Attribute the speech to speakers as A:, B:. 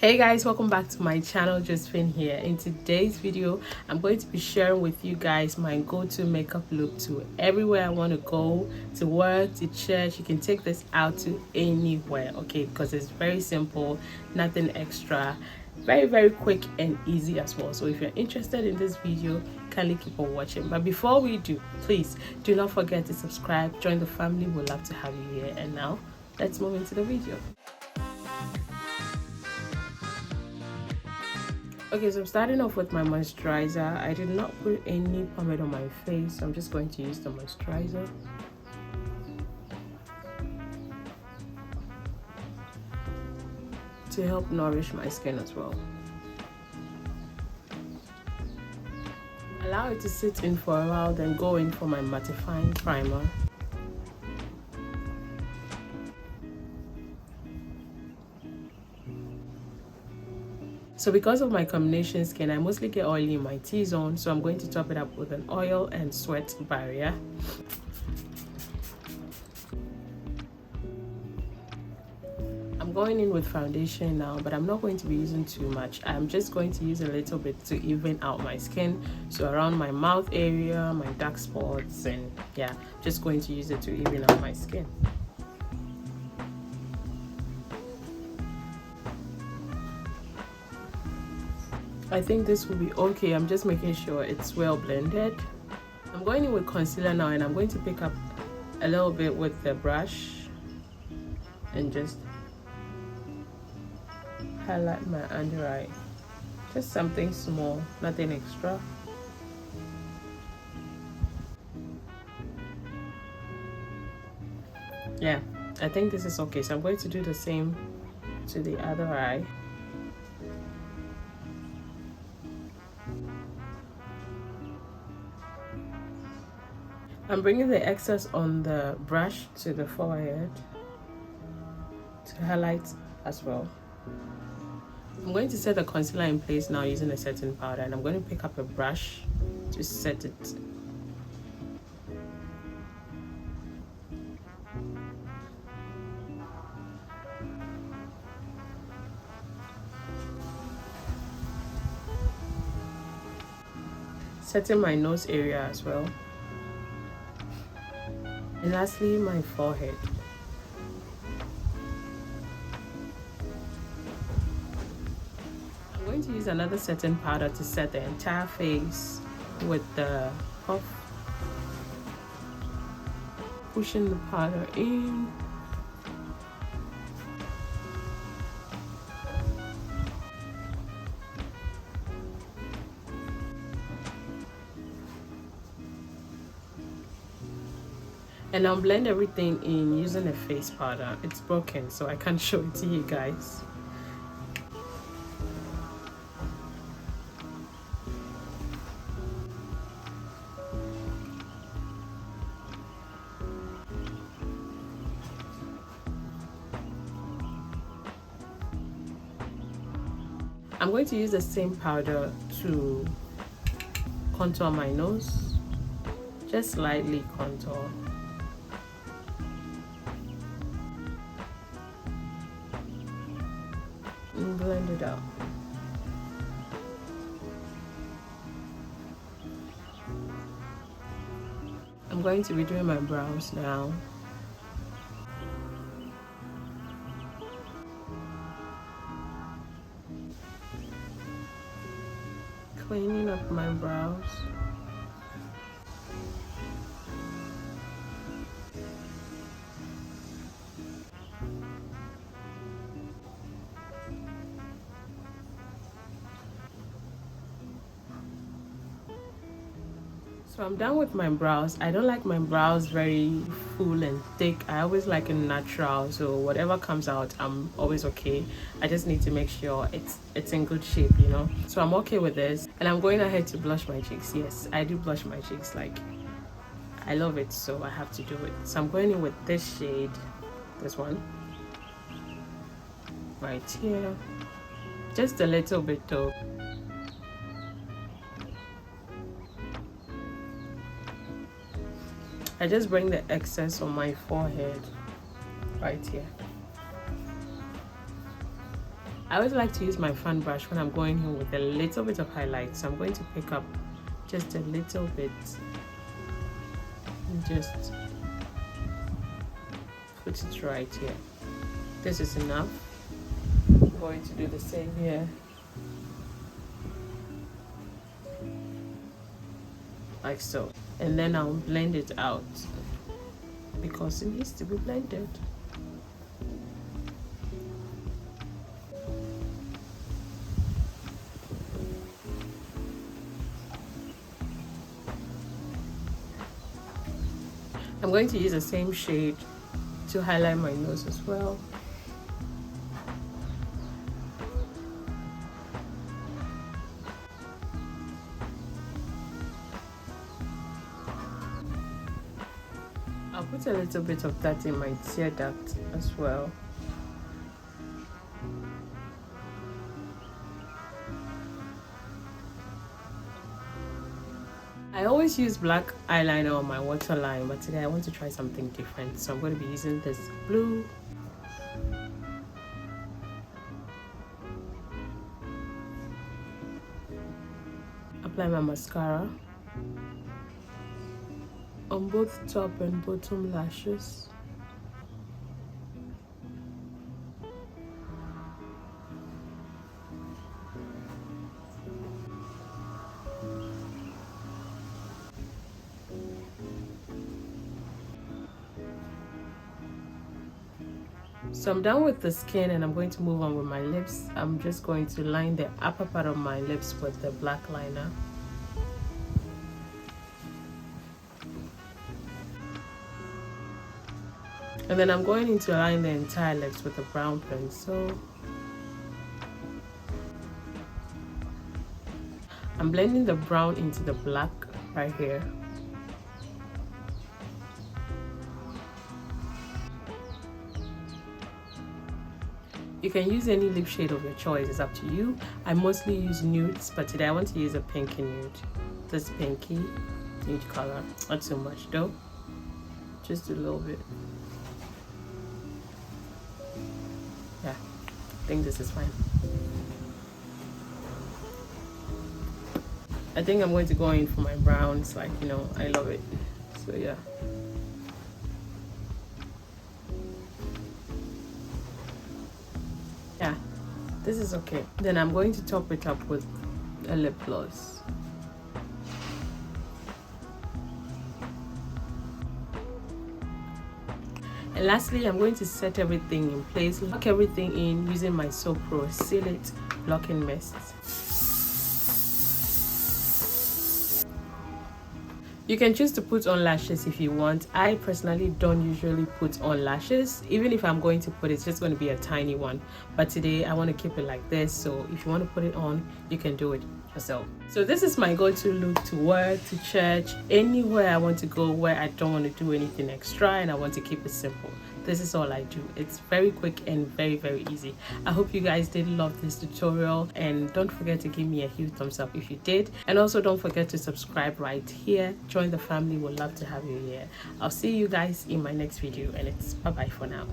A: Hey guys, welcome back to my channel. Jhosfine here. In today's video I'm going to be sharing with you guys my go-to makeup look to everywhere I want to go, to work, to church. You can take this out to anywhere, okay, because it's very simple, nothing extra, very quick and easy as well. So if you're interested in this video, kindly keep on watching. But before we do, please do not forget to subscribe, join the family. We'd love to have you here. And now let's move into the video. Okay, so I'm starting off with my moisturizer. I did not put any pomade on my face, so I'm just going to use the moisturizer. To help nourish my skin as well. Allow it to sit in for a while, then go in for my mattifying primer. So because of my combination skin, I mostly get oily in my T-zone, so I'm going to top it up with an oil and sweat barrier. I'm going in with foundation now, but I'm not going to be using too much. I'm just going to use a little bit to even out my skin. So around my mouth area, my dark spots, and yeah, just going to use it to even out my skin. I think this will be okay. I'm just making sure it's well blended. I'm going in with concealer now, and I'm going to pick up a little bit with the brush and just highlight my under eye. Just something small, nothing extra. Yeah, I think this is okay. So I'm going to do the same to the other eye. I'm bringing the excess on the brush to the forehead to highlight as well. I'm going to set the concealer in place now using a setting powder, and I'm going to pick up a brush to set it. Setting my nose area as well. And lastly, my forehead. I'm going to use another setting powder to set the entire face with the puff. Pushing the powder in. And I'll blend everything in using a face powder. It's broken, so I can't show it to you guys. I'm going to use the same powder to contour my nose. Just slightly contour. And blend it out. I'm going to be doing my brows now. Cleaning up my brows. So I'm done with my brows. I don't like my brows very full and thick. I always like it natural, so whatever comes out, I'm always okay. I just need to make sure it's in good shape, you know. So I'm okay with this, and I'm going ahead to blush my cheeks. Yes, I do blush my cheeks, like I love it, so I have to do it. So I'm going in with this shade, this one right here, just a little bit though. I just bring the excess on my forehead right here. I always like to use my fan brush when I'm going in with a little bit of highlight. So I'm going to pick up just a little bit and just put it right here. This is enough. I'm going to do the same here. Like so. And then I'll blend it out because it needs to be blended. I'm going to use the same shade to highlight my nose as well. I'll put a little bit of that in my tear duct as well. I always use black eyeliner on my waterline, but today I want to try something different. So I'm going to be using this blue. Apply my mascara on both top and bottom lashes. So I'm done with the skin and I'm going to move on with my lips. I'm just going to line the upper part of my lips with the black liner. And then I'm going to line the entire lips with a brown pencil. I'm blending the brown into the black right here. You can use any lip shade of your choice, it's up to you. I mostly use nudes, but today I want to use a pinky nude. This pinky nude color, not too much though, just a little bit. Yeah, I think this is fine. I think I'm going to go in for my browns, like, you know, I love it. So yeah. Yeah, this is okay. Then I'm going to top it up with a lip gloss. And lastly, I'm going to set everything in place, lock everything in using my Soap Pro Seal It Blocking Mist. You can choose to put on lashes if you want. I personally don't usually put on lashes. Even if I'm going to put it, it's just going to be a tiny one. But today I want to keep it like this. So if you want to put it on, you can do it yourself. So this is my go-to look to work, to church, anywhere I want to go where I don't want to do anything extra and I want to keep it simple. This is all I do. It's very quick and very, very easy. I hope you guys did love this tutorial, and don't forget to give me a huge thumbs up if you did, and also don't forget to subscribe right here. Join the family, we'll love to have you here. I'll see you guys in my next video, and it's bye bye for now.